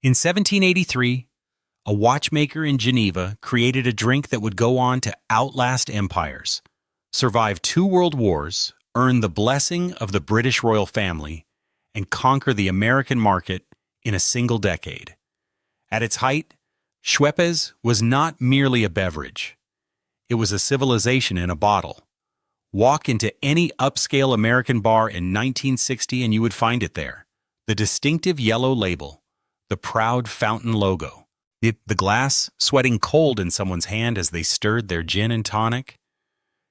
In 1783, a watchmaker in Geneva created a drink that would go on to outlast empires, survive 2 world wars, earn the blessing of the British royal family, and conquer the American market in a single decade. At its height, Schweppes was not merely a beverage. It was a civilization in a bottle. Walk into any upscale American bar in 1960 and you would find it there. The distinctive yellow label, the proud fountain logo, the glass sweating cold in someone's hand as they stirred their gin and tonic.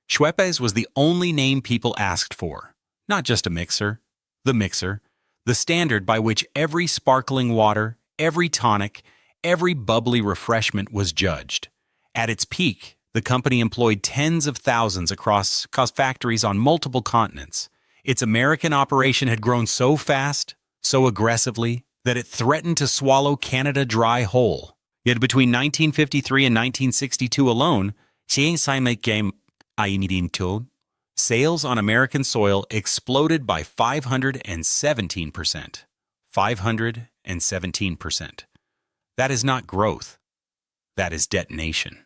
Schweppes was the only name people asked for, not just a mixer, the standard by which every sparkling water, every tonic, every bubbly refreshment was judged. At its peak, the company employed tens of thousands across factories on multiple continents. Its American operation had grown so fast, so aggressively, that it threatened to swallow Canada dry whole. Yet between 1953 and 1962 alone, sales on American soil exploded by 517%. 517%. That is not growth. That is detonation.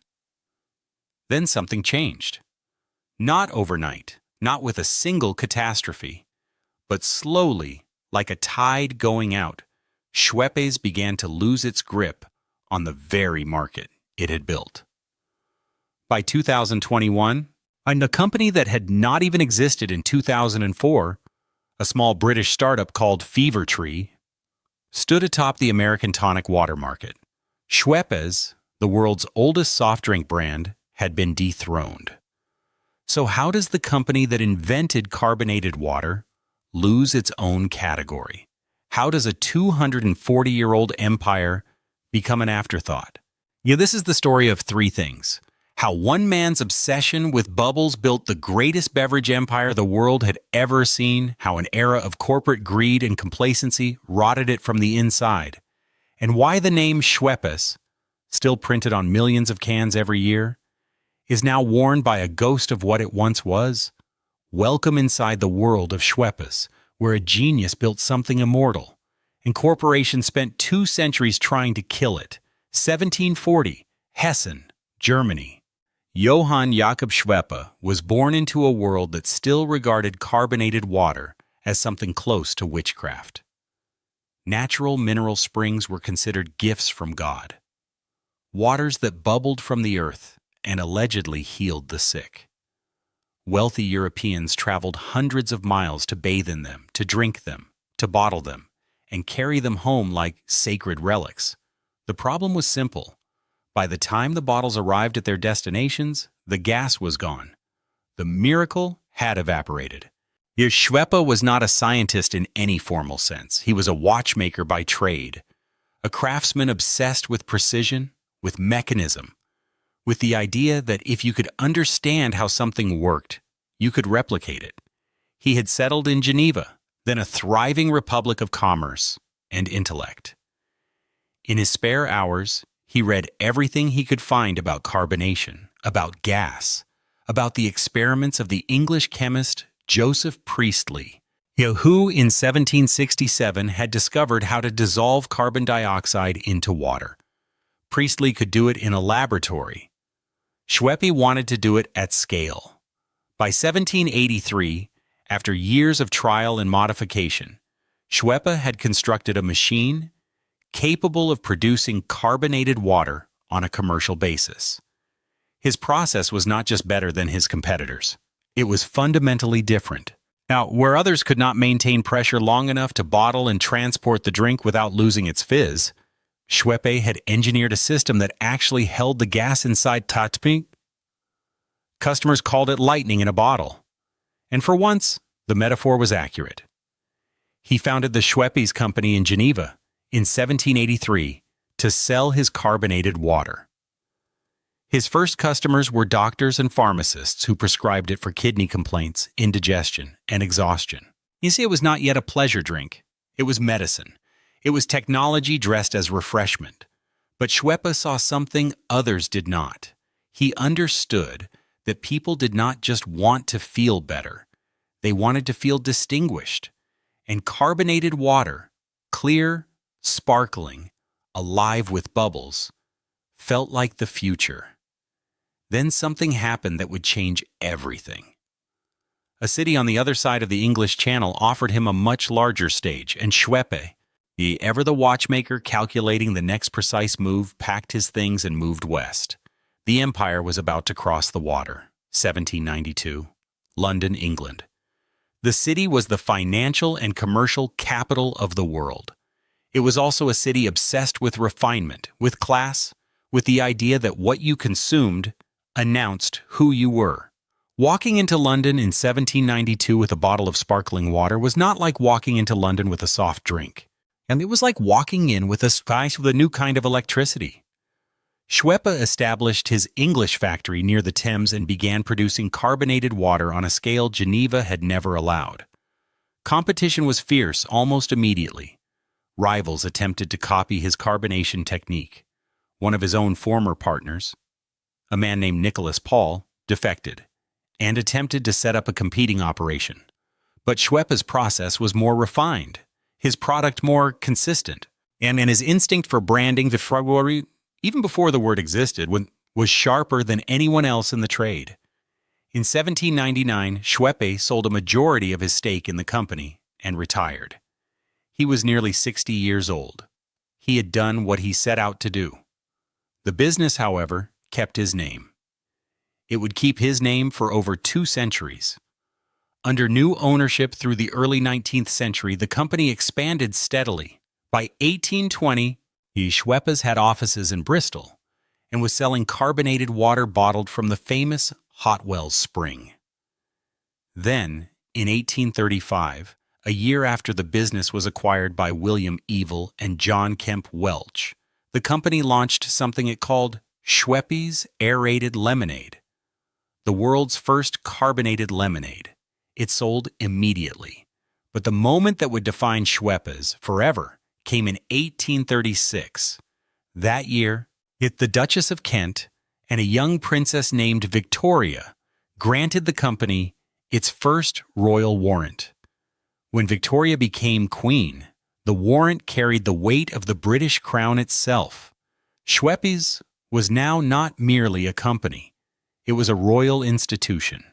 Then something changed. Not overnight, not with a single catastrophe, but slowly, like a tide going out, Schweppes began to lose its grip on the very market it had built. By 2021, a company that had not even existed in 2004, a small British startup called Fever Tree, stood atop the American tonic water market. Schweppes, the world's oldest soft drink brand, had been dethroned. So how does the company that invented carbonated water lose its own category? How does a 240-year-old empire become an afterthought? This is the story of 3 things. How one man's obsession with bubbles built the greatest beverage empire the world had ever seen, how an era of corporate greed and complacency rotted it from the inside, and why the name Schweppes, still printed on millions of cans every year, is now worn by a ghost of what it once was. Welcome inside the world of Schweppes, where a genius built something immortal, and corporations spent 2 centuries trying to kill it. 1740, Hessen, Germany. Johann Jacob Schweppe was born into a world that still regarded carbonated water as something close to witchcraft. Natural mineral springs were considered gifts from God, waters that bubbled from the earth and allegedly healed the sick. Wealthy Europeans traveled hundreds of miles to bathe in them, to drink them, to bottle them, and carry them home like sacred relics. The problem was simple. By the time the bottles arrived at their destinations, the gas was gone. The miracle had evaporated. Schweppe was not a scientist in any formal sense. He was a watchmaker by trade, a craftsman obsessed with precision, with mechanism, with the idea that if you could understand how something worked, you could replicate it. He had settled in Geneva, then a thriving republic of commerce and intellect. In his spare hours, he read everything he could find about carbonation, about gas, about the experiments of the English chemist Joseph Priestley, who in 1767 had discovered how to dissolve carbon dioxide into water. Priestley could do it in a laboratory. Schweppe wanted to do it at scale. By 1783, after years of trial and modification, Schweppe had constructed a machine capable of producing carbonated water on a commercial basis. His process was not just better than his competitors. It was fundamentally different. Now, where others could not maintain pressure long enough to bottle and transport the drink without losing its fizz, Schweppe had engineered a system that actually held the gas inside Tatpink. Customers called it lightning in a bottle. And for once, the metaphor was accurate. He founded the Schweppes Company in Geneva in 1783 to sell his carbonated water. His first customers were doctors and pharmacists who prescribed it for kidney complaints, indigestion, and exhaustion. You see, it was not yet a pleasure drink. It was medicine. It was technology dressed as refreshment. But Schweppe saw something others did not. He understood that people did not just want to feel better. They wanted to feel distinguished. And carbonated water, clear, sparkling, alive with bubbles, felt like the future. Then something happened that would change everything. A city on the other side of the English Channel offered him a much larger stage, and Schweppe, the watchmaker calculating the next precise move, packed his things and moved west. The empire was about to cross the water. 1792. London, England. The city was the financial and commercial capital of the world. It was also a city obsessed with refinement, with class, with the idea that what you consumed announced who you were. Walking into London in 1792 with a bottle of sparkling water was not like walking into London with a soft drink. And it was like walking in with a new kind of electricity. Schweppe established his English factory near the Thames and began producing carbonated water on a scale Geneva had never allowed. Competition was fierce almost immediately. Rivals attempted to copy his carbonation technique. One of his own former partners, a man named Nicholas Paul, defected and attempted to set up a competing operation. But Schweppe's process was more refined, his product more consistent, and his instinct for branding the Fragmentation, even before the word existed, was sharper than anyone else in the trade. In 1799, Schweppe sold a majority of his stake in the company and retired. He was nearly 60 years old. He had done what he set out to do. The business, however, kept his name. It would keep his name for over 2 centuries. Under new ownership through the early 19th century, the company expanded steadily. By 1820, Schweppes had offices in Bristol and was selling carbonated water bottled from the famous Hotwells spring. Then, in 1835, a year after the business was acquired by William Evil and John Kemp Welch, the company launched something it called Schweppes Aerated Lemonade, the world's first carbonated lemonade. It sold immediately. But the moment that would define Schweppes forever came in 1836. That year, the Duchess of Kent and a young princess named Victoria granted the company its first royal warrant. When Victoria became queen, the warrant carried the weight of the British crown itself. Schweppes was now not merely a company. It was a royal institution.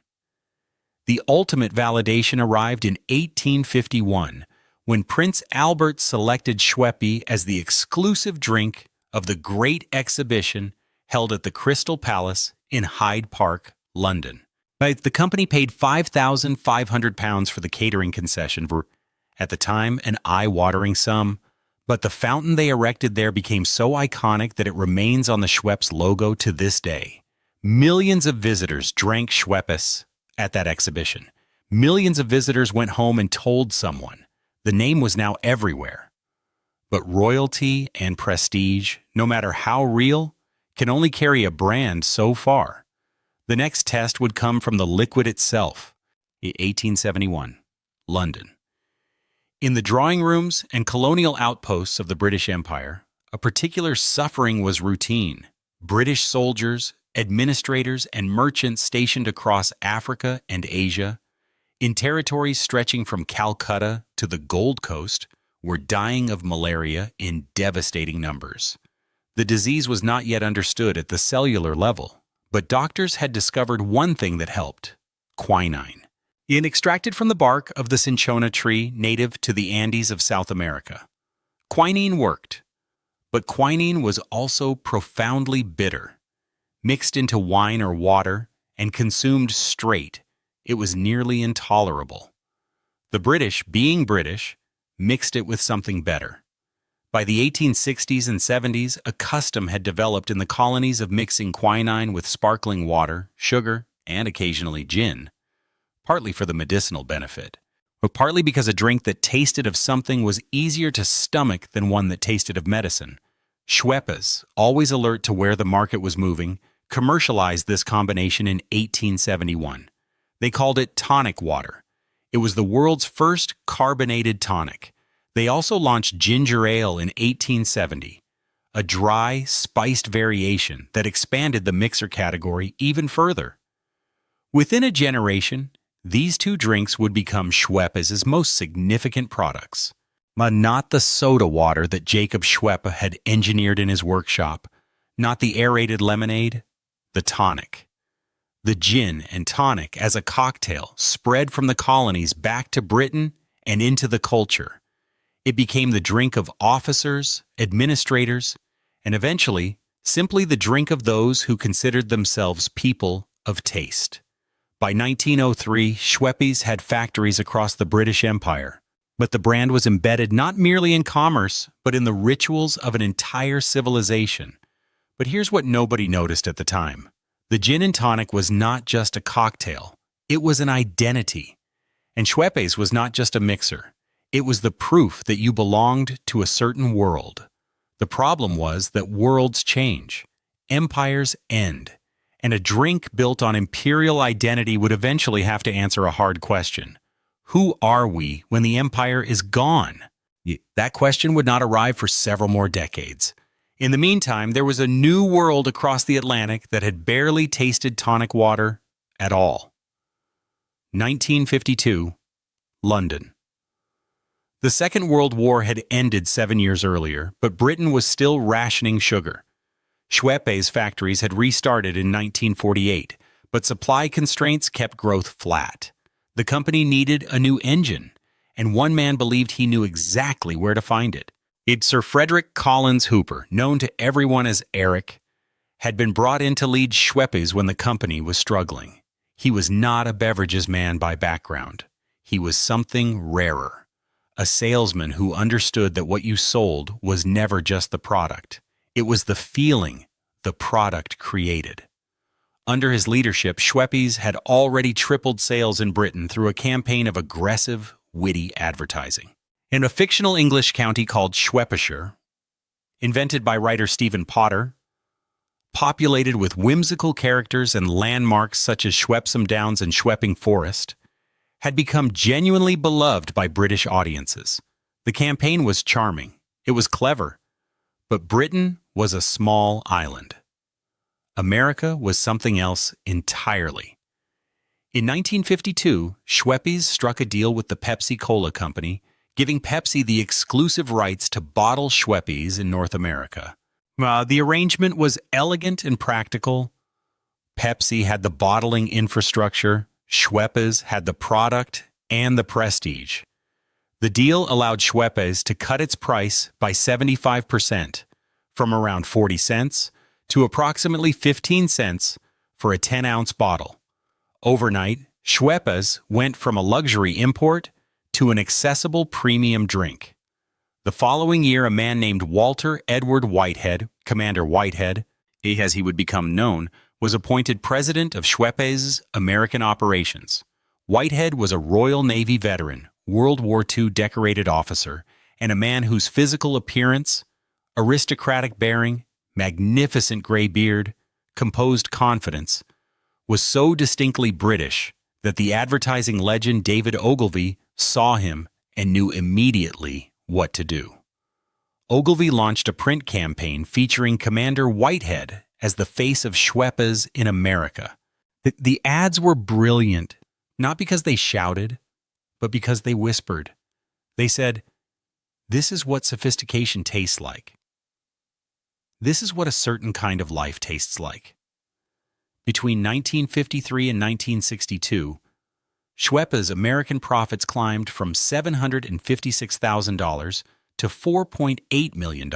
The ultimate validation arrived in 1851, when Prince Albert selected Schweppe as the exclusive drink of the Great Exhibition held at the Crystal Palace in Hyde Park, London. The company paid £5,500 for the catering concession for, at the time, an eye-watering sum, but the fountain they erected there became so iconic that it remains on the Schweppes logo to this day. Millions of visitors drank Schweppes at that exhibition. Millions of visitors went home and told someone. The name was now everywhere. But royalty and prestige, no matter how real, can only carry a brand so far. The next test would come from the liquid itself. 1871, London. In the drawing rooms and colonial outposts of the British Empire, a particular suffering was routine. British soldiers, administrators, and merchants stationed across Africa and Asia, in territories stretching from Calcutta to the Gold Coast, were dying of malaria in devastating numbers. The disease was not yet understood at the cellular level, but doctors had discovered one thing that helped: quinine. Extracted from the bark of the cinchona tree native to the Andes of South America. Quinine worked, but quinine was also profoundly bitter. Mixed into wine or water and consumed straight, it was nearly intolerable. The British, being British, mixed it with something better. By the 1860s and 70s, a custom had developed in the colonies of mixing quinine with sparkling water, sugar, and occasionally gin, partly for the medicinal benefit, but partly because a drink that tasted of something was easier to stomach than one that tasted of medicine. Schweppes, always alert to where the market was moving, commercialized this combination in 1871. They called it tonic water. It was the world's first carbonated tonic. They also launched ginger ale in 1870, a dry, spiced variation that expanded the mixer category even further. Within a generation, these two drinks would become Schweppes' most significant products. But not the soda water that Jacob Schweppe had engineered in his workshop, not the aerated lemonade, the tonic. The gin and tonic as a cocktail spread from the colonies back to Britain and into the culture. It became the drink of officers, administrators, and eventually simply the drink of those who considered themselves people of taste. By 1903, Schweppes had factories across the British Empire, but the brand was embedded not merely in commerce, but in the rituals of an entire civilization. But here's what nobody noticed at the time. The gin and tonic was not just a cocktail, it was an identity. And Schweppes was not just a mixer. It was the proof that you belonged to a certain world. The problem was that worlds change, empires end, and a drink built on imperial identity would eventually have to answer a hard question. Who are we when the empire is gone? That question would not arrive for several more decades. In the meantime, there was a new world across the Atlantic that had barely tasted tonic water at all. 1952, London. The Second World War had ended 7 years earlier, but Britain was still rationing sugar. Schweppes factories had restarted in 1948, but supply constraints kept growth flat. The company needed a new engine, and one man believed he knew exactly where to find it. Sir Frederick Collins Hooper, known to everyone as Eric, had been brought in to lead Schweppes when the company was struggling. He was not a beverages man by background. He was something rarer. A salesman who understood that what you sold was never just the product. It was the feeling the product created. Under his leadership, Schweppes had already tripled sales in Britain through a campaign of aggressive, witty advertising. In a fictional English county called Schweppeshire, invented by writer Stephen Potter, populated with whimsical characters and landmarks such as Schwepsham Downs and Schwepping Forest, had become genuinely beloved by British audiences. The campaign was charming, it was clever, but Britain was a small island. America was something else entirely. In 1952, Schweppes struck a deal with the Pepsi-Cola Company, giving Pepsi the exclusive rights to bottle Schweppes in North America. The arrangement was elegant and practical. Pepsi had the bottling infrastructure, Schweppes had the product and the prestige. The deal allowed Schweppes to cut its price by 75%, from around 40 cents to approximately 15 cents for a 10-ounce bottle. Overnight, Schweppes went from a luxury import to an accessible premium drink. The following year, a man named Walter Edward Whitehead, Commander Whitehead, as he would become known, was appointed president of Schweppes' American operations. Whitehead was a Royal Navy veteran, World War II decorated officer, and a man whose physical appearance, aristocratic bearing, magnificent gray beard, composed confidence, was so distinctly British that the advertising legend David Ogilvy saw him and knew immediately what to do. Ogilvy launched a print campaign featuring Commander Whitehead as the face of Schweppes in America. The ads were brilliant, not because they shouted, but because they whispered. They said, "This is what sophistication tastes like. This is what a certain kind of life tastes like." Between 1953 and 1962, Schweppes' American profits climbed from $756,000 to $4.8 million.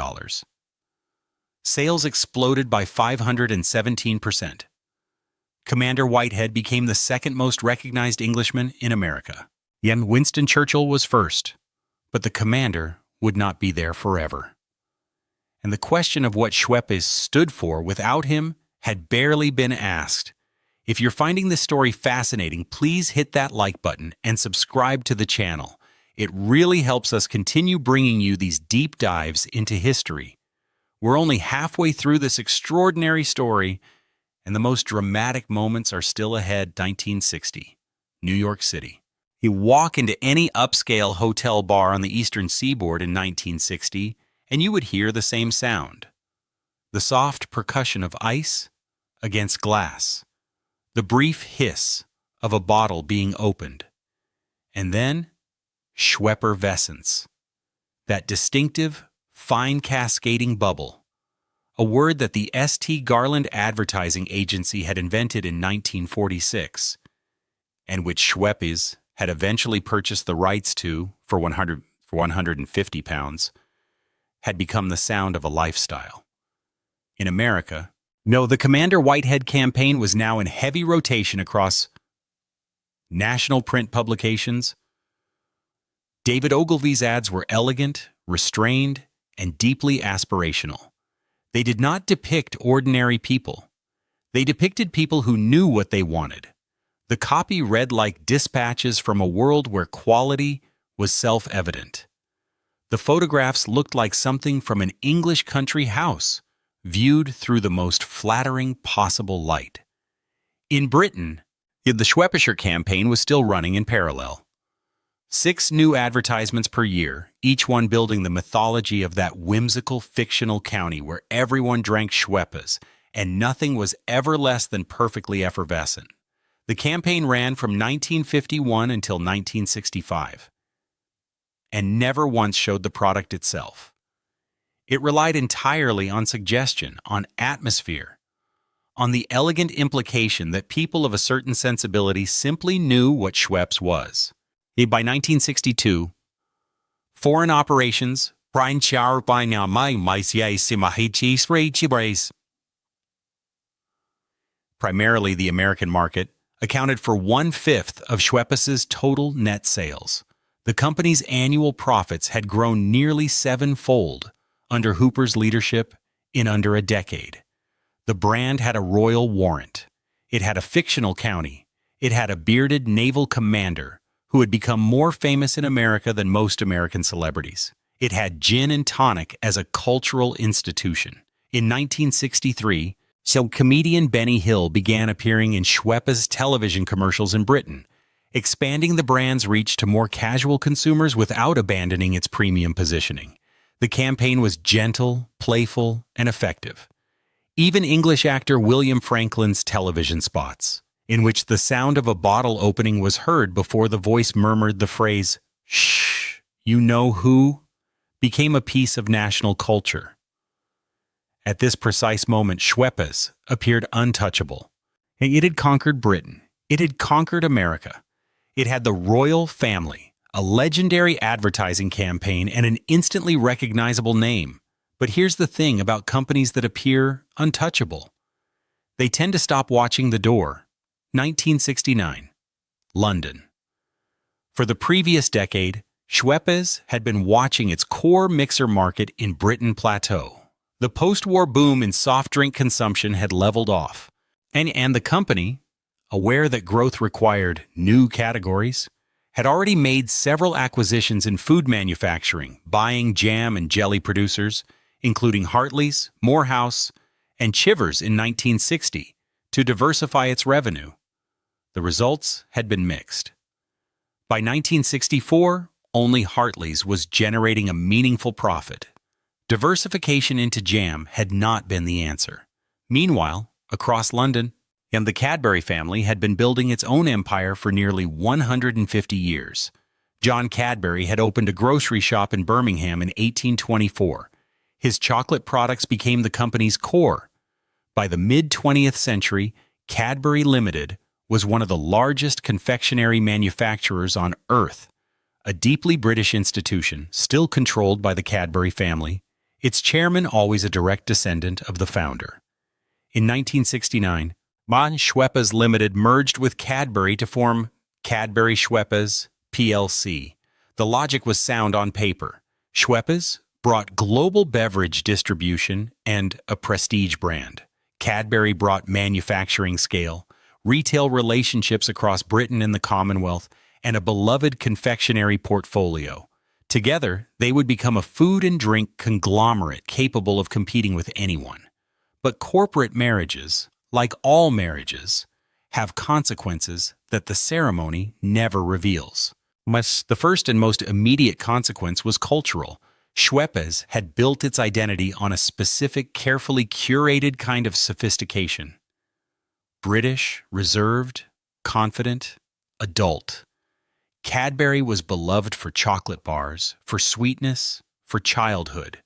Sales exploded by 517%. Commander Whitehead became the second most recognized Englishman in America. Young Winston Churchill was first, but the commander would not be there forever. And the question of what Schweppes stood for without him had barely been asked. If you're finding this story fascinating, please hit that like button and subscribe to the channel. It really helps us continue bringing you these deep dives into history. We're only halfway through this extraordinary story, and the most dramatic moments are still ahead. 1960, New York City. You walk into any upscale hotel bar on the eastern seaboard in 1960, and you would hear the same sound. The soft percussion of ice against glass. The brief hiss of a bottle being opened. And then, Schwepper Vessence. that distinctive, fine cascading bubble, a word that the St. Garland Advertising Agency had invented in 1946, and which Schweppes had eventually purchased the rights to for 150 pounds, had become the sound of a lifestyle. In America, no, the Commander Whitehead campaign was now in heavy rotation across national print publications. David Ogilvy's ads were elegant, restrained, and deeply aspirational. They did not depict ordinary people. They depicted people who knew what they wanted. The copy read like dispatches from a world where quality was self-evident. The photographs looked like something from an English country house, viewed through the most flattering possible light. In Britain, the Schweppes campaign was still running in parallel. 6 new advertisements per year, each one building the mythology of that whimsical fictional county where everyone drank Schweppes and nothing was ever less than perfectly effervescent. The campaign ran from 1951 until 1965 and never once showed the product itself. It relied entirely on suggestion, on atmosphere, on the elegant implication that people of a certain sensibility simply knew what Schweppes was. By 1962, foreign operations, primarily the American market, accounted for 1/5 of Schweppes' total net sales. The company's annual profits had grown nearly 7-fold under Hooper's leadership in under a decade. The brand had a royal warrant. It had a fictional county. It had a bearded naval commander who had become more famous in America than most American celebrities. It had gin and tonic as a cultural institution. In 1963, comedian Benny Hill began appearing in Schweppes television commercials in Britain, expanding the brand's reach to more casual consumers without abandoning its premium positioning. The campaign was gentle, playful, and effective. Even English actor William Franklin's television spots, in which the sound of a bottle opening was heard before the voice murmured the phrase, "Shh, you know who?" became a piece of national culture. At this precise moment, Schweppes appeared untouchable. It had conquered Britain. It had conquered America. It had the royal family, a legendary advertising campaign, and an instantly recognizable name. But here's the thing about companies that appear untouchable. They tend to stop watching the door. 1969, London. For the previous decade, Schweppes had been watching its core mixer market in Britain plateau. The post-war boom in soft drink consumption had leveled off, and the company, aware that growth required new categories, had already made several acquisitions in food manufacturing, buying jam and jelly producers, including Hartley's, Morehouse, and Chivers in 1960, to diversify its revenue. The results had been mixed. By 1964, only Hartley's was generating a meaningful profit. Diversification into jam had not been the answer. Meanwhile, across London, and the Cadbury family had been building its own empire for nearly 150 years. John Cadbury had opened a grocery shop in Birmingham in 1824. His chocolate products became the company's core. By the mid-20th century, Cadbury Limited was one of the largest confectionery manufacturers on Earth, a deeply British institution still controlled by the Cadbury family, its chairman always a direct descendant of the founder. In 1969, Schweppes Limited merged with Cadbury to form Cadbury Schweppes plc. The logic was sound on paper. Schweppes brought global beverage distribution and a prestige brand. Cadbury brought manufacturing scale, retail relationships across Britain and the Commonwealth, and a beloved confectionery portfolio. Together, they would become a food and drink conglomerate capable of competing with anyone. But corporate marriages, like all marriages, have consequences that the ceremony never reveals. The first and most immediate consequence was cultural. Schweppes had built its identity on a specific, carefully curated kind of sophistication. British, reserved, confident, adult. Cadbury was beloved for chocolate bars, for sweetness, for childhood.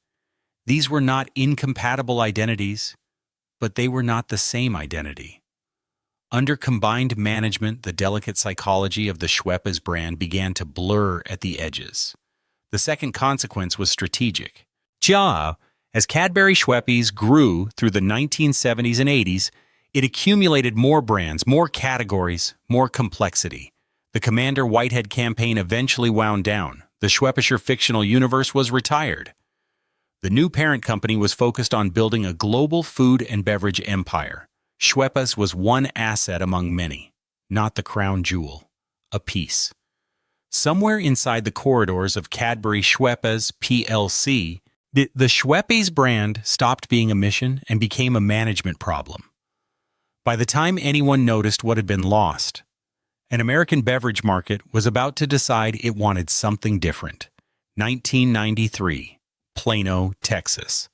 These were not incompatible identities, but they were not the same identity. Under combined management, the delicate psychology of the Schweppes brand began to blur at the edges. The second consequence was strategic. As Cadbury Schweppes grew through the 1970s and 80s, it accumulated more brands, more categories, more complexity. The Commander Whitehead campaign eventually wound down. The Schweppesher fictional universe was retired. The new parent company was focused on building a global food and beverage empire. Schweppes was one asset among many, not the crown jewel, a piece. Somewhere inside the corridors of Cadbury Schweppes plc, the Schweppes brand stopped being a mission and became a management problem. By the time anyone noticed what had been lost, an American beverage market was about to decide it wanted something different. 1993, Plano, Texas.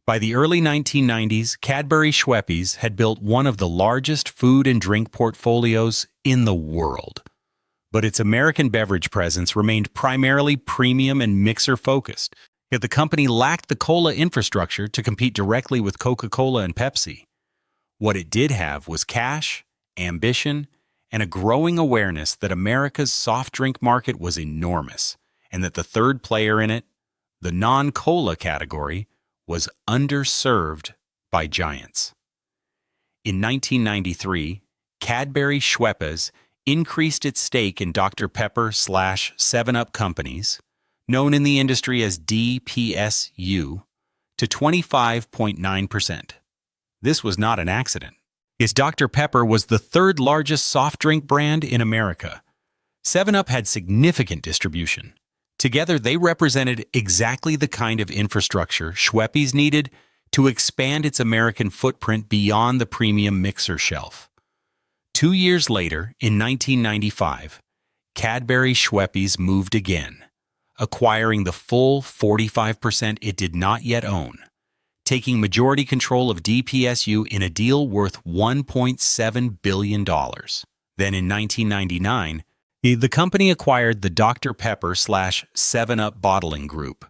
By the early 1990s, Cadbury Schweppes had built one of the largest food and drink portfolios in the world. But its American beverage presence remained primarily premium and mixer-focused, yet the company lacked the cola infrastructure to compete directly with Coca-Cola and Pepsi. What it did have was cash, ambition, and a growing awareness that America's soft drink market was enormous, and that the third player in it, the non-cola category, was underserved by giants. In 1993, Cadbury Schweppes increased its stake in Dr. Pepper/7-Up companies, known in the industry as DPSU, to 25.9%. This was not an accident. Yes, Dr. Pepper was the third largest soft drink brand in America. 7-Up had significant distribution. Together, they represented exactly the kind of infrastructure Schweppes needed to expand its American footprint beyond the premium mixer shelf. 2 years later, in 1995, Cadbury Schweppes moved again, acquiring the full 45% it did not yet own, taking majority control of DPSU in a deal worth $1.7 billion. Then in 1999, the company acquired the Dr. Pepper/7-Up bottling group.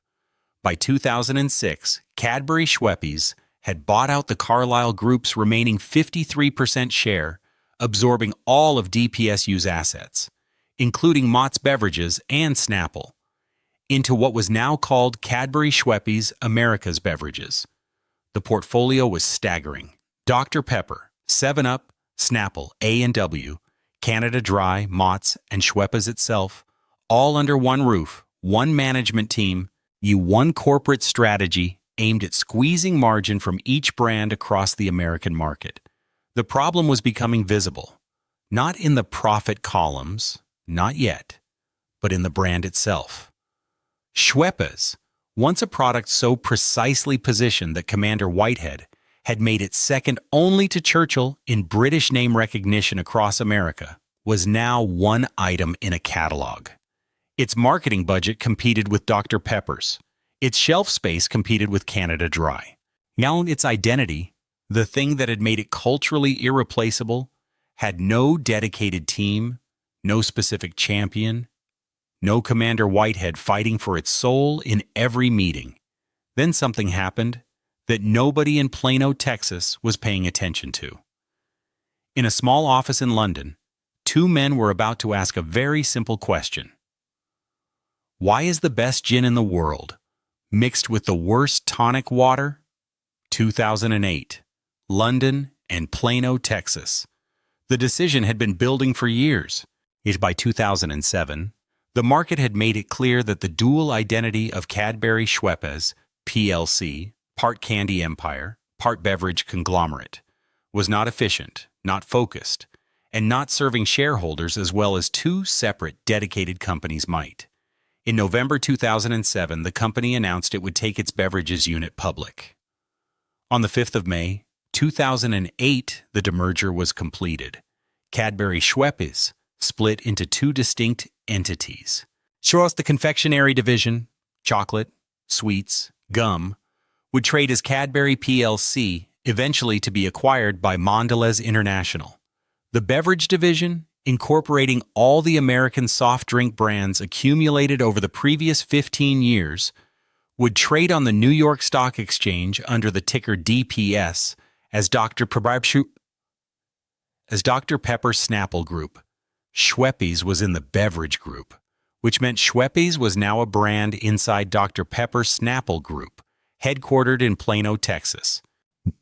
By 2006, Cadbury Schweppes had bought out the Carlyle Group's remaining 53% share, absorbing all of DPSU's assets, including Mott's Beverages and Snapple, into what was now called Cadbury Schweppes America's Beverages. The portfolio was staggering. Dr. Pepper, 7-Up, Snapple, A&W, Canada Dry, Mott's, and Schweppes itself, all under one roof, one management team, one corporate strategy aimed at squeezing margin from each brand across the American market. The problem was becoming visible, not in the profit columns, not yet, but in the brand itself. Schweppes, once a product so precisely positioned that Commander Whitehead had made it second only to Churchill in British name recognition across America, was now one item in a catalog. Its marketing budget competed with Dr. Pepper's. Its shelf space competed with Canada Dry. Now its identity, the thing that had made it culturally irreplaceable, had no dedicated team, no specific champion, no Commander Whitehead fighting for its soul in every meeting. Then something happened that nobody in Plano, Texas was paying attention to. In a small office in London, two men were about to ask a very simple question. Why is the best gin in the world mixed with the worst tonic water? 2008, London and Plano, Texas. The decision had been building for years. Yet by 2007, the market had made it clear that the dual identity of Cadbury Schweppes plc, part candy empire, part beverage conglomerate, was not efficient, not focused, and not serving shareholders as well as two separate, dedicated companies might. In November 2007, the company announced it would take its beverages unit public. On the 5th of May, 2008, the demerger was completed. Cadbury Schweppes split into two distinct entities. Schweppes, the confectionery division, chocolate, sweets, gum, would trade as Cadbury plc, eventually to be acquired by Mondelez International. The beverage division, incorporating all the American soft drink brands accumulated over the previous 15 years, would trade on the New York Stock Exchange under the ticker DPS as Dr. Pepper Snapple Group. Schweppes was in the beverage group, which meant Schweppes was now a brand inside Dr. Pepper Snapple Group, headquartered in Plano, Texas,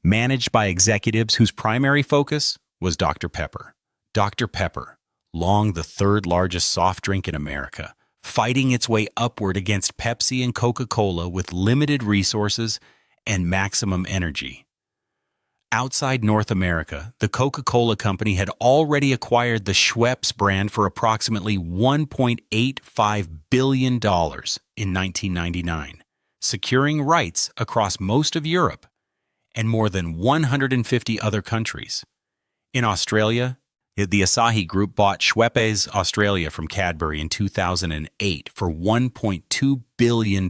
managed by executives whose primary focus was Dr. Pepper. Dr. Pepper, long the third largest soft drink in America, fighting its way upward against Pepsi and Coca-Cola with limited resources and maximum energy. Outside North America, the Coca-Cola Company had already acquired the Schweppes brand for approximately $1.85 billion in 1999, securing rights across most of Europe and more than 150 other countries. In Australia, the Asahi Group bought Schweppes Australia from Cadbury in 2008 for $1.2 billion.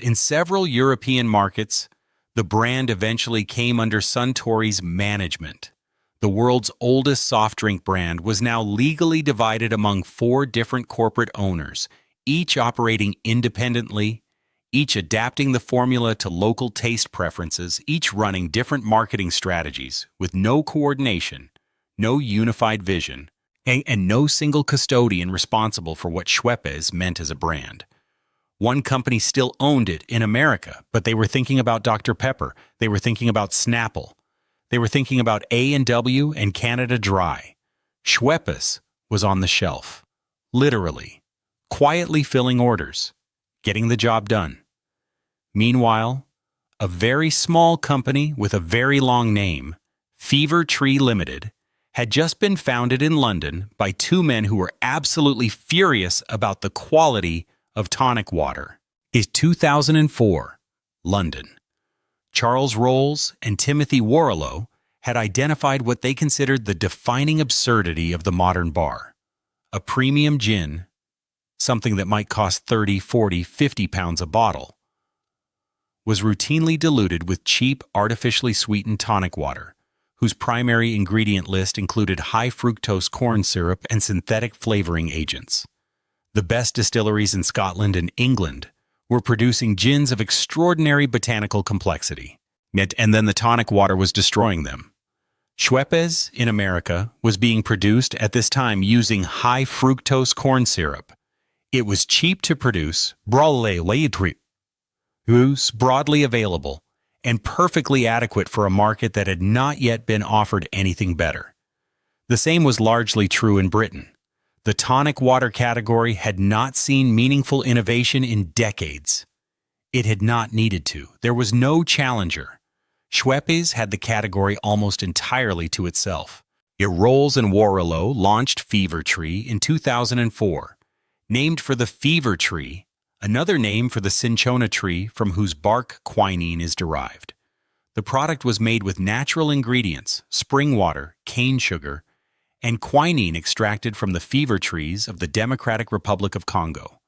In several European markets, the brand eventually came under Suntory's management. The world's oldest soft drink brand was now legally divided among 4 different corporate owners, each operating independently, each adapting the formula to local taste preferences, each running different marketing strategies with no coordination, no unified vision, and no single custodian responsible for what Schweppes meant as a brand. One company still owned it in America, but they were thinking about Dr. Pepper. They were thinking about Snapple. They were thinking about A&W and Canada Dry. Schweppes was on the shelf, literally, quietly filling orders, getting the job done. Meanwhile, a very small company with a very long name, Fever Tree Limited, had just been founded in London by 2 men who were absolutely furious about the quality of tonic water. In 2004, London. Charles Rolls and Timothy Warrilow had identified what they considered the defining absurdity of the modern bar. A premium gin, something that might cost 30, 40, 50 pounds a bottle, was routinely diluted with cheap, artificially sweetened tonic water, whose primary ingredient list included high-fructose corn syrup and synthetic flavoring agents. The best distilleries in Scotland and England were producing gins of extraordinary botanical complexity, and then the tonic water was destroying them. Schweppes, in America, was being produced at this time using high-fructose corn syrup. It was cheap to produce, broadly available, and perfectly adequate for a market that had not yet been offered anything better. The same was largely true in Britain. The tonic water category had not seen meaningful innovation in decades. It had not needed to. There was no challenger. Schweppes had the category almost entirely to itself. Rolls and Warrilow launched Fever Tree in 2004, named for the fever tree, another name for the cinchona tree from whose bark quinine is derived. The product was made with natural ingredients, spring water, cane sugar, and quinine extracted from the fever trees of the Democratic Republic of Congo.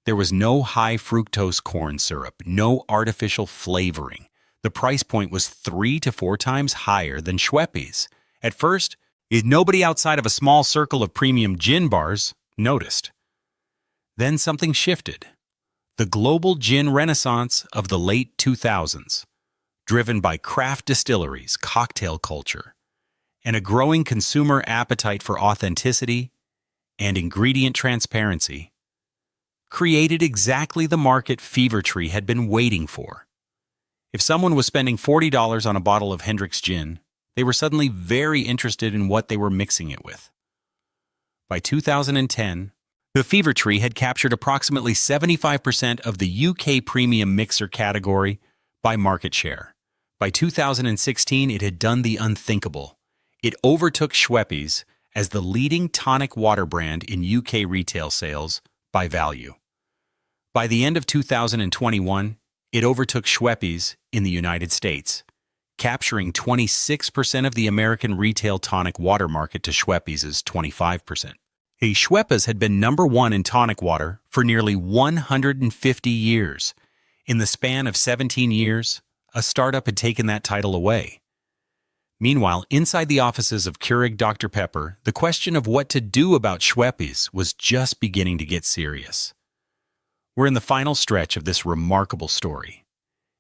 There was no high-fructose corn syrup, no artificial flavoring. The price point was 3 to 4 times higher than Schweppes. At first, nobody outside of a small circle of premium gin bars noticed. Then something shifted. The global gin renaissance of the late 2000s, driven by craft distilleries, cocktail culture, and a growing consumer appetite for authenticity and ingredient transparency, created exactly the market Fever Tree had been waiting for. If someone was spending $40 on a bottle of Hendrick's gin, they were suddenly very interested in what they were mixing it with. By 2010, the Fever Tree had captured approximately 75% of the UK premium mixer category by market share. By 2016, it had done the unthinkable. It overtook Schweppes as the leading tonic water brand in UK retail sales by value. By the end of 2021, it overtook Schweppes in the United States, capturing 26% of the American retail tonic water market to Schweppes' 25%. Schweppes had been number 1 in tonic water for nearly 150 years. In the span of 17 years, a startup had taken that title away. Meanwhile, inside the offices of Keurig Dr. Pepper, the question of what to do about Schweppes was just beginning to get serious. We're in the final stretch of this remarkable story.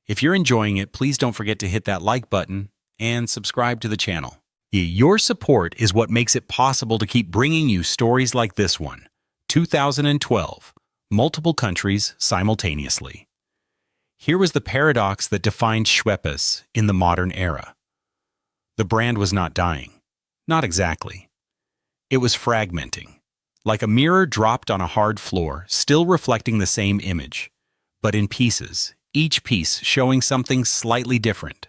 If you're enjoying it, please don't forget to hit that like button and subscribe to the channel. Your support is what makes it possible to keep bringing you stories like this one. 2012. Multiple countries simultaneously. Here was the paradox that defined Schweppes in the modern era. The brand was not dying. Not exactly. It was fragmenting, like a mirror dropped on a hard floor, still reflecting the same image, but in pieces, each piece showing something slightly different.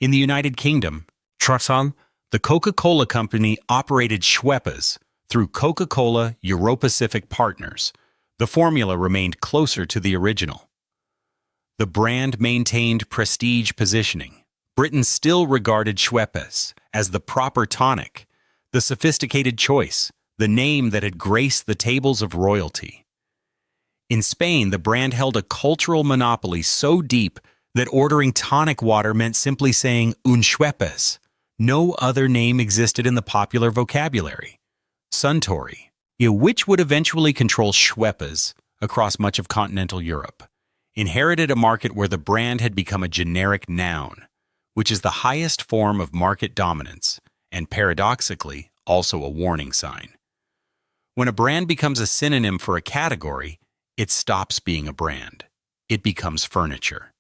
In the United Kingdom, the Coca-Cola company operated Schweppes through Coca-Cola Euro-Pacific Partners. The formula remained closer to the original. The brand maintained prestige positioning. Britain still regarded Schweppes as the proper tonic, the sophisticated choice, the name that had graced the tables of royalty. In Spain, the brand held a cultural monopoly so deep that ordering tonic water meant simply saying un Schweppes. No other name existed in the popular vocabulary. Suntory, which would eventually control Schweppes across much of continental Europe, inherited a market where the brand had become a generic noun, which is the highest form of market dominance and, paradoxically, also a warning sign. When a brand becomes a synonym for a category, it stops being a brand. It becomes furniture.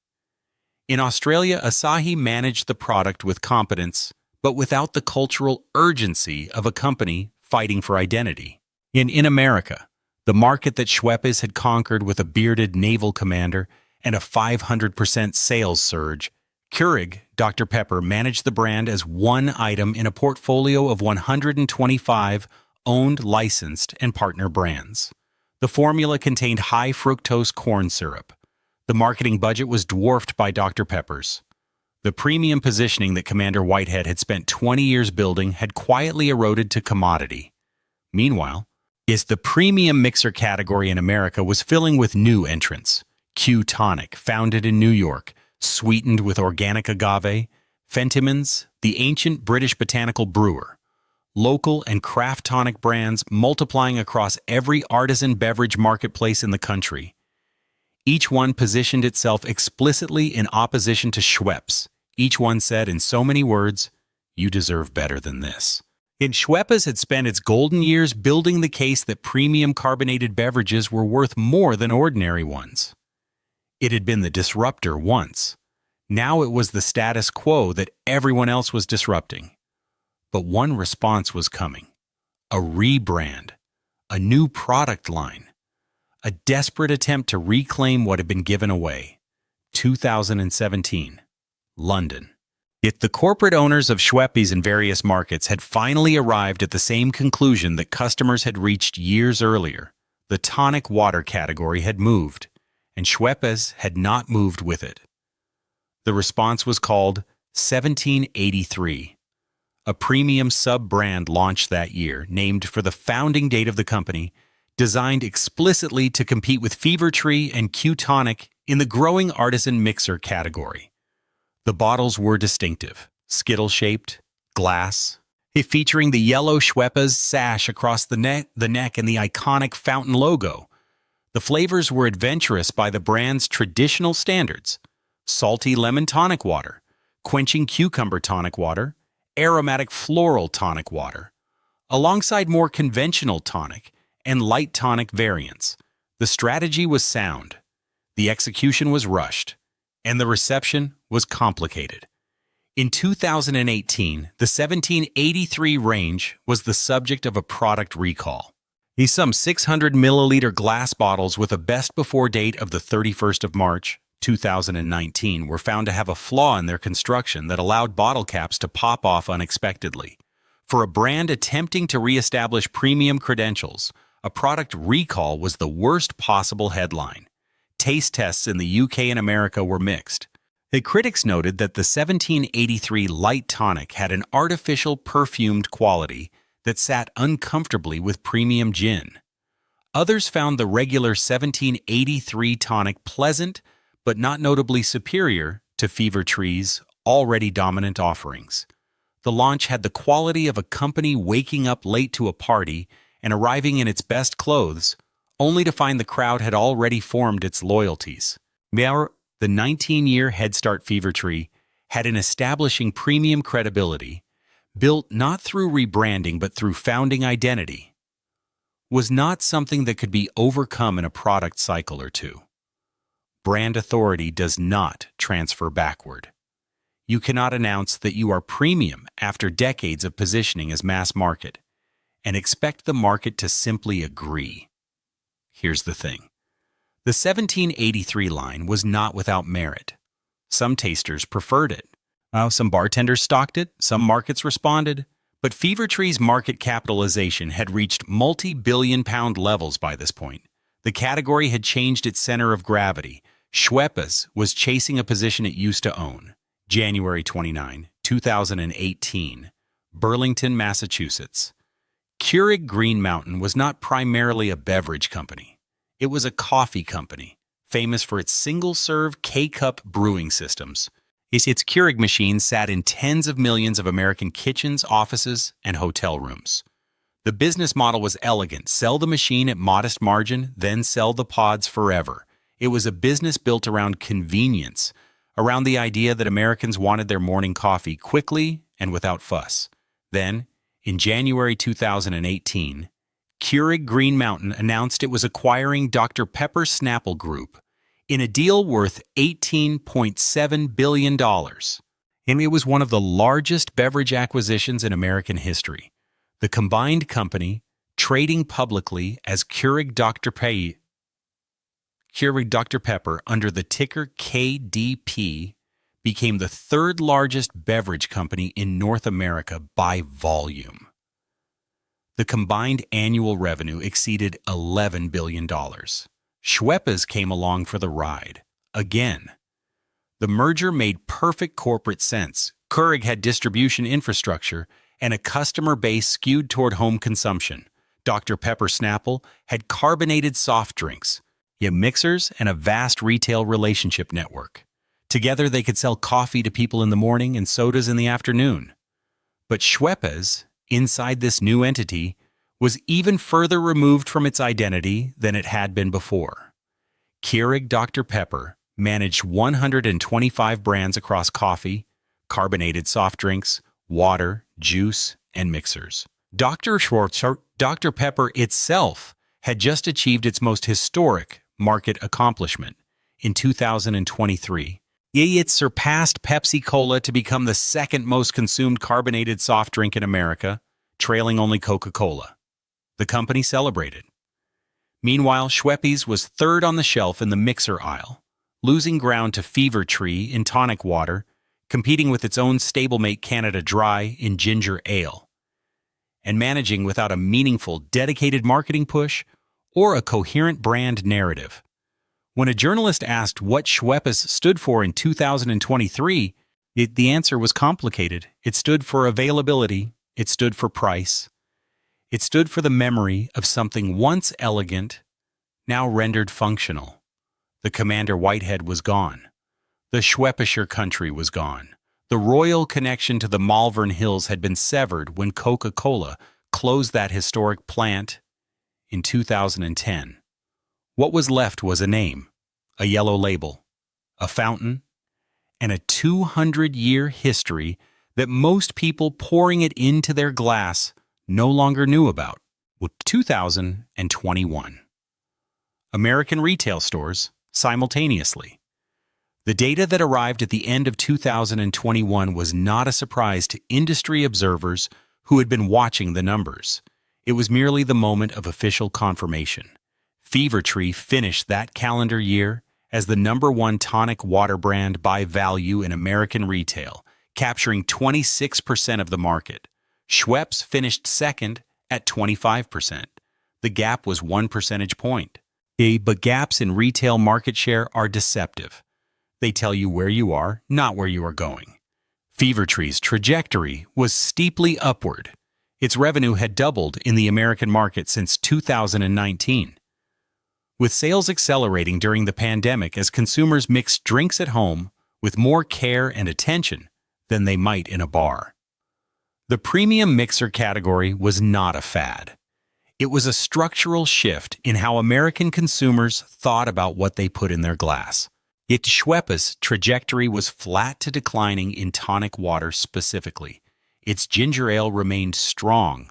In Australia, Asahi managed the product with competence, but without the cultural urgency of a company fighting for identity. In America, the market that Schweppes had conquered with a bearded naval commander and a 500% sales surge, Keurig Dr. Pepper managed the brand as one item in a portfolio of 125 owned, licensed, and partner brands. The formula contained high fructose corn syrup. The marketing budget was dwarfed by Dr. Pepper's. The premium positioning that Commander Whitehead had spent 20 years building had quietly eroded to commodity. Meanwhile, the premium mixer category in America was filling with new entrants. Q Tonic, founded in New York, sweetened with organic agave, Fentimans, the ancient British botanical brewer, local and craft tonic brands multiplying across every artisan beverage marketplace in the country. Each one positioned itself explicitly in opposition to Schweppes. Each one said in so many words, "You deserve better than this." Schweppes had spent its golden years building the case that premium carbonated beverages were worth more than ordinary ones. It had been the disruptor once. Now it was the status quo that everyone else was disrupting. But one response was coming. A rebrand. A new product line. A desperate attempt to reclaim what had been given away. 2017. London. The corporate owners of Schweppes in various markets had finally arrived at the same conclusion that customers had reached years earlier. The tonic water category had moved, and Schweppes had not moved with it. The response was called 1783. A premium sub-brand launched that year, named for the founding date of the company, designed explicitly to compete with Fever Tree and Q Tonic in the growing artisan mixer category. The bottles were distinctive, Skittle-shaped, glass, featuring the yellow Schweppes sash across the neck and the iconic fountain logo. The flavors were adventurous by the brand's traditional standards: salty lemon tonic water, quenching cucumber tonic water, aromatic floral tonic water, alongside more conventional tonic and light tonic variants. The strategy was sound, the execution was rushed, and the reception was complicated. In 2018, the 1783 range was the subject of a product recall. Some 600 milliliter glass bottles with a best before date of the 31st of March, 2019 were found to have a flaw in their construction that allowed bottle caps to pop off unexpectedly. For a brand attempting to reestablish premium credentials, a product recall was the worst possible headline. Taste tests in the UK and America were mixed. The critics noted that the 1783 light tonic had an artificial perfumed quality that sat uncomfortably with premium gin. Others found the regular 1783 tonic pleasant, but not notably superior to Fever Tree's already dominant offerings. The launch had the quality of a company waking up late to a party and arriving in its best clothes, only to find the crowd had already formed its loyalties. The 19-year Head Start Fever-Tree had an establishing premium credibility, built not through rebranding but through founding identity, was not something that could be overcome in a product cycle or two. Brand authority does not transfer backward. You cannot announce that you are premium after decades of positioning as mass market and expect the market to simply agree. Here's the thing. The 1783 line was not without merit. Some tasters preferred it. Some bartenders stocked it, some markets responded, but Fever-Tree's market capitalization had reached multi-billion-pound levels by this point. The category had changed its center of gravity. Schweppes was chasing a position it used to own. January 29, 2018, Burlington, Massachusetts. Keurig Green Mountain was not primarily a beverage company. It was a coffee company, famous for its single-serve K-Cup brewing systems. Its Keurig machines sat in tens of millions of American kitchens, offices, and hotel rooms. The business model was elegant. Sell the machine at modest margin, then sell the pods forever. It was a business built around convenience, around the idea that Americans wanted their morning coffee quickly and without fuss. Then, in January 2018, Keurig Green Mountain announced it was acquiring Dr. Pepper Snapple Group in a deal worth $18.7 billion. And it was one of the largest beverage acquisitions in American history. The combined company, trading publicly as Keurig Dr. Pepper under the ticker KDP, became the third largest beverage company in North America by volume. The combined annual revenue exceeded $11 billion. Schweppes came along for the ride. Again, the merger made perfect corporate sense. Keurig had distribution infrastructure and a customer base skewed toward home consumption. Dr. Pepper Snapple had carbonated soft drinks, mixers, and a vast retail relationship network. Together, they could sell coffee to people in the morning and sodas in the afternoon. But Schweppes, inside this new entity, was even further removed from its identity than it had been before. Keurig Dr. Pepper managed 125 brands across coffee, carbonated soft drinks, water, juice, and mixers. Dr. Pepper itself had just achieved its most historic market accomplishment. In 2023, it surpassed Pepsi-Cola to become the second most consumed carbonated soft drink in America, trailing only Coca-Cola. The company celebrated. Meanwhile, Schweppes was third on the shelf in the mixer aisle, losing ground to Fever-Tree in tonic water, competing with its own stablemate Canada Dry in ginger ale, and managing without a meaningful, dedicated marketing push or a coherent brand narrative. When a journalist asked what Schweppes stood for in 2023, the answer was complicated. It stood for availability. It stood for price. It stood for the memory of something once elegant, now rendered functional. The Commander Whitehead was gone. The Schweppesher country was gone. The royal connection to the Malvern Hills had been severed when Coca-Cola closed that historic plant in 2010. What was left was a name, a yellow label, a fountain, and a 200-year history that most people pouring it into their glass no longer knew about. 2021. American retail stores simultaneously. The data that arrived at the end of 2021 was not a surprise to industry observers who had been watching the numbers. It was merely the moment of official confirmation. Fever-Tree finished that calendar year as the #1 tonic water brand by value in American retail, capturing 26% of the market. Schweppes finished second at 25%. The gap was 1 percentage point. But gaps in retail market share are deceptive. They tell you where you are, not where you are going. Fever-Tree's trajectory was steeply upward. Its revenue had doubled in the American market since 2019. With sales accelerating during the pandemic as consumers mixed drinks at home with more care and attention than they might in a bar. The premium mixer category was not a fad. It was a structural shift in how American consumers thought about what they put in their glass. Yet Schweppes' trajectory was flat to declining in tonic water specifically. Its ginger ale remained strong,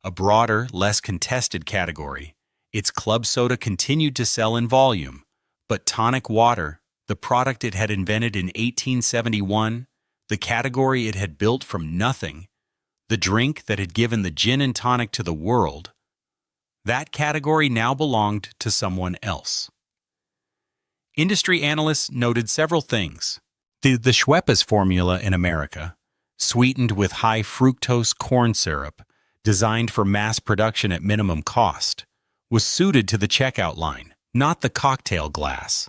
a broader, less contested category. Its club soda continued to sell in volume, but tonic water, the product it had invented in 1871, the category it had built from nothing, the drink that had given the gin and tonic to the world, that category now belonged to someone else. Industry analysts noted several things. The Schweppes formula in America, sweetened with high fructose corn syrup, designed for mass production at minimum cost, was suited to the checkout line, not the cocktail glass.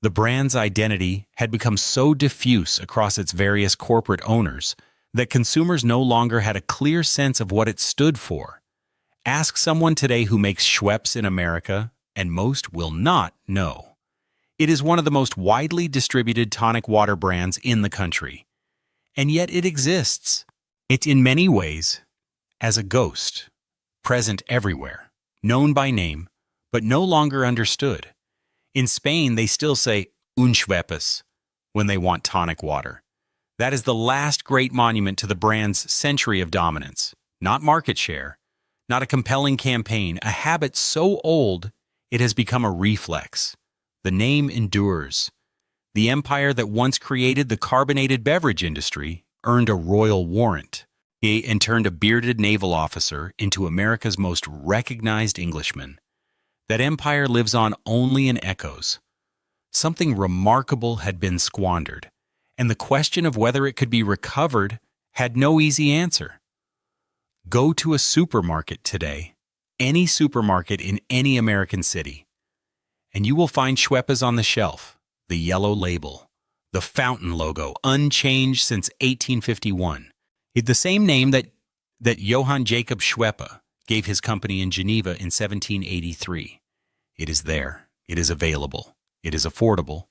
The brand's identity had become so diffuse across its various corporate owners that consumers no longer had a clear sense of what it stood for. Ask someone today who makes Schweppes in America, and most will not know. It is one of the most widely distributed tonic water brands in the country. And yet it exists. It's in many ways as a ghost, present everywhere, known by name, but no longer understood. In Spain, they still say un Schweppes when they want tonic water. That is the last great monument to the brand's century of dominance. Not market share, not a compelling campaign, a habit so old it has become a reflex. The name endures. The empire that once created the carbonated beverage industry earned a royal warrant and turned a bearded naval officer into America's most recognized Englishman. That empire lives on only in echoes. Something remarkable had been squandered, and the question of whether it could be recovered had no easy answer. Go to a supermarket today, any supermarket in any American city, and you will find Schweppes on the shelf, the yellow label, the fountain logo, unchanged since 1851. The same name that Johann Jacob Schweppe gave his company in Geneva in 1783. It is there. It is available. It is affordable.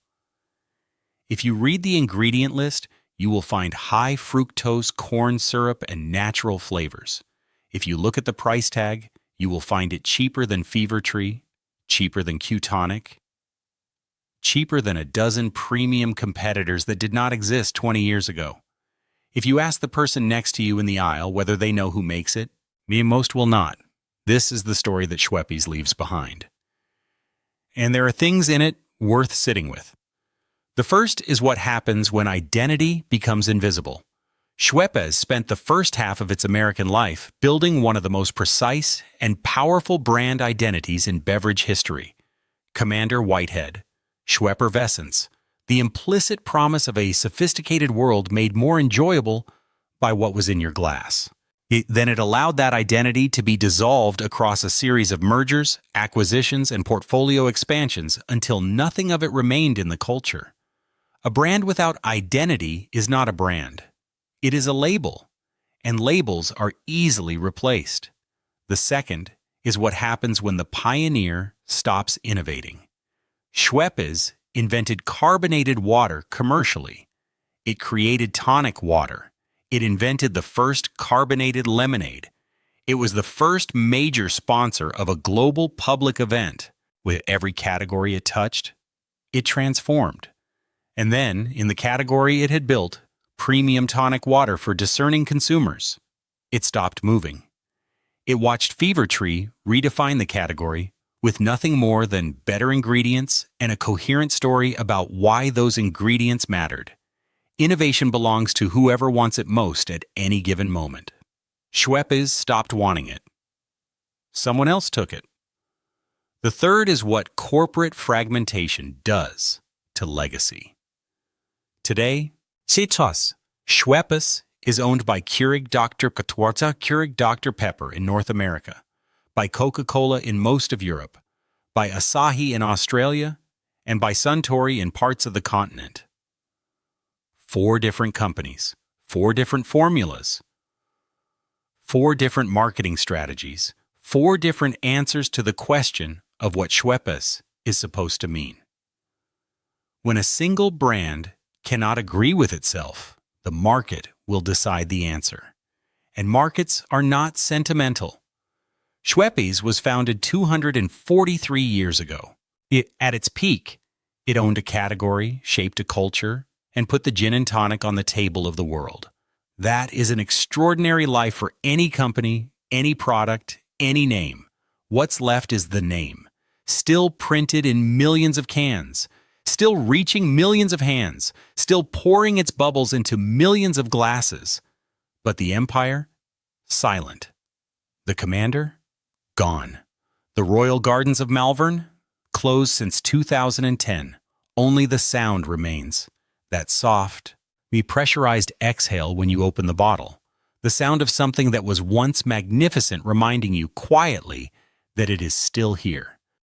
If you read the ingredient list, you will find high fructose corn syrup and natural flavors. If you look at the price tag, you will find it cheaper than Fever Tree, cheaper than Q-Tonic, cheaper than a dozen premium competitors that did not exist 20 years ago. If you ask the person next to you in the aisle whether they know who makes it, most will not. This is the story that Schweppes leaves behind. And there are things in it worth sitting with. The first is what happens when identity becomes invisible. Schweppes spent the first half of its American life building one of the most precise and powerful brand identities in beverage history. Commander Whitehead, Schweppe, the implicit promise of a sophisticated world made more enjoyable by what was in your glass. Then it allowed that identity to be dissolved across a series of mergers, acquisitions, and portfolio expansions until nothing of it remained in the culture. A brand without identity is not a brand. It is a label, and labels are easily replaced. The second is what happens when the pioneer stops innovating. Schweppes invented carbonated water commercially. It created tonic water. It invented the first carbonated lemonade. It was the first major sponsor of a global public event. With every category it touched, it transformed. And then, in the category it had built, premium tonic water for discerning consumers, it stopped moving. It watched Fever Tree redefine the category with nothing more than better ingredients and a coherent story about why those ingredients mattered. Innovation belongs to whoever wants it most at any given moment. Schweppes stopped wanting it. Someone else took it. The third is what corporate fragmentation does to legacy. Today, Schweppes is owned by Keurig Dr Pepper in North America, by Coca-Cola in most of Europe, by Asahi in Australia, and by Suntory in parts of the continent. 4 different companies, 4 different formulas, 4 different marketing strategies, 4 different answers to the question of what Schweppes is supposed to mean. When a single brand cannot agree with itself, the market will decide the answer. And markets are not sentimental. Schweppes was founded 243 years ago. At its peak, it owned a category, shaped a culture, and put the gin and tonic on the table of the world. That is an extraordinary life for any company, any product, any name. What's left is the name, still printed in millions of cans, still reaching millions of hands, still pouring its bubbles into millions of glasses. But the empire? Silent. The commander? Gone. The Royal Gardens of Malvern? Closed since 2010. Only the sound remains. That soft, pressurized exhale when you open the bottle. The sound of something that was once magnificent reminding you quietly that it is still here.